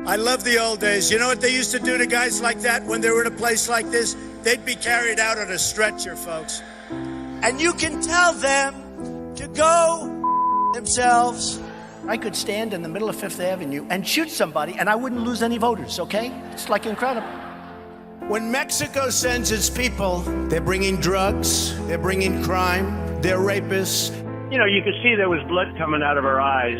I love the old days. You know what they used to do to guys like that when they were in a place like this? They'd be carried out on a stretcher, folks. And you can tell them to go themselves. I could stand in the middle of Fifth Avenue and shoot somebody and I wouldn't lose any voters, okay? It's like incredible. When Mexico sends its people, they're bringing drugs, they're bringing crime, they're rapists. You know, you could see there was blood coming out of her eyes,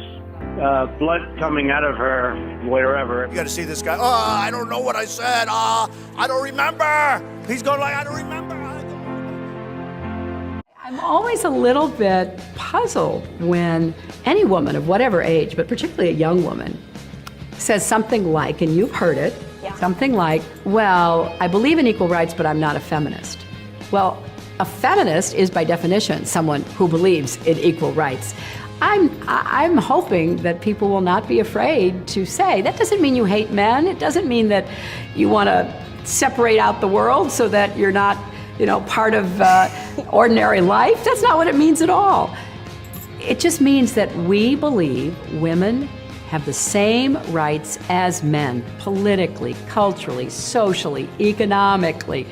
blood coming out of her wherever. You got to see this guy. Oh, I don't know what I said. I don't remember. He's going like, I don't remember. I'm always a little bit puzzled when any woman of whatever age, but particularly a young woman, says something like, and you've heard it, something like, well, I believe in equal rights, but I'm not a feminist. Well, a feminist is by definition someone who believes in equal rights. I'm hoping that people will not be afraid to say, that doesn't mean you hate men. It doesn't mean that you want to separate out the world so that you're not, part of ordinary life. That's not what it means at all. It just means that we believe women have the same rights as men, politically, culturally, socially, economically.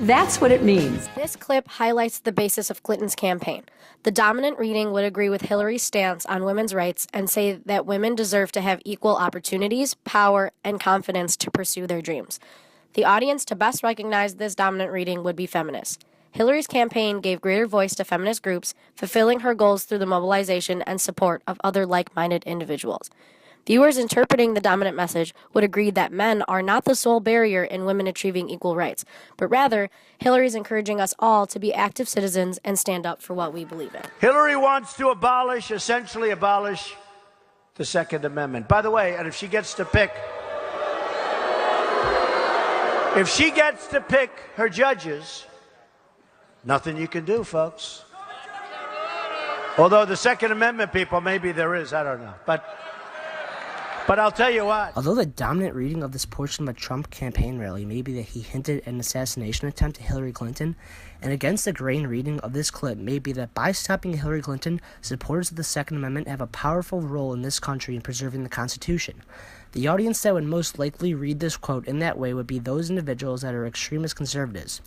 That's what it means. This clip highlights the basis of Clinton's campaign. The dominant reading would agree with Hillary's stance on women's rights and say that women deserve to have equal opportunities, power, and confidence to pursue their dreams. The audience to best recognize this dominant reading would be feminists. Hillary's campaign gave greater voice to feminist groups, fulfilling her goals through the mobilization and support of other like-minded individuals. Viewers interpreting the dominant message would agree that men are not the sole barrier in women achieving equal rights, but rather, Hillary is encouraging us all to be active citizens and stand up for what we believe in. Hillary wants to essentially abolish the Second Amendment. By the way, and if she gets to pick her judges, nothing you can do, folks. Although the Second Amendment people, maybe there is, I don't know. But I'll tell you what. Although the dominant reading of this portion of a Trump campaign rally may be that he hinted at an assassination attempt at Hillary Clinton, and against the grain reading of this clip may be that by stopping Hillary Clinton, supporters of the Second Amendment have a powerful role in this country in preserving the Constitution. The audience that would most likely read this quote in that way would be those individuals that are extremist conservatives.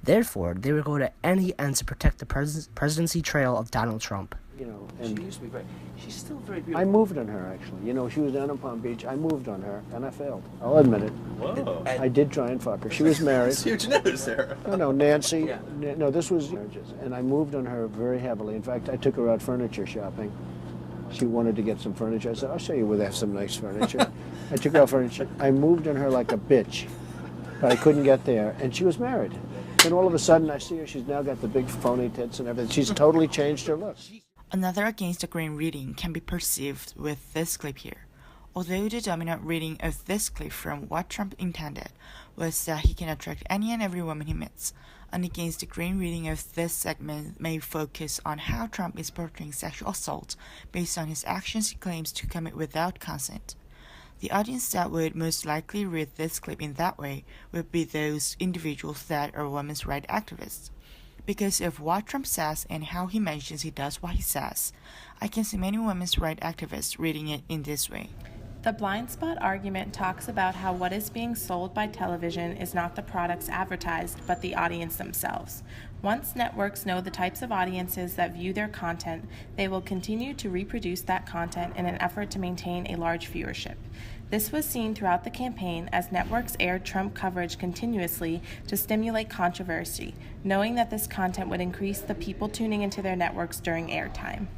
Therefore, they would go to any ends to protect the presidency trail of Donald Trump. And she used to be great. She's still very beautiful. I moved on her, actually. She was down in Palm Beach. I moved on her, and I failed. I'll admit it. Whoa. I did try and fuck her. She was married. Huge news there. No, Nancy. Yeah. No, this was marriages. And I moved on her very heavily. In fact, I took her out furniture shopping. She wanted to get some furniture. I said, I'll show you where they have some nice furniture. I took her out furniture. I moved on her like a bitch, but I couldn't get there. And she was married. Then all of a sudden, I see her. She's now got the big phony tits and everything. She's totally changed her look. Another against the grain reading can be perceived with this clip here. Although the dominant reading of this clip from what Trump intended was that he can attract any and every woman he meets, an against the grain reading of this segment may focus on how Trump is portraying sexual assault based on his actions he claims to commit without consent. The audience that would most likely read this clip in that way would be those individuals that are women's rights activists. Because of what Trump says and how he mentions he does what he says, I can see many women's rights activists reading it in this way. The blind spot argument talks about how what is being sold by television is not the products advertised, but the audience themselves. Once networks know the types of audiences that view their content, they will continue to reproduce that content in an effort to maintain a large viewership. This was seen throughout the campaign as networks aired Trump coverage continuously to stimulate controversy, knowing that this content would increase the people tuning into their networks during airtime.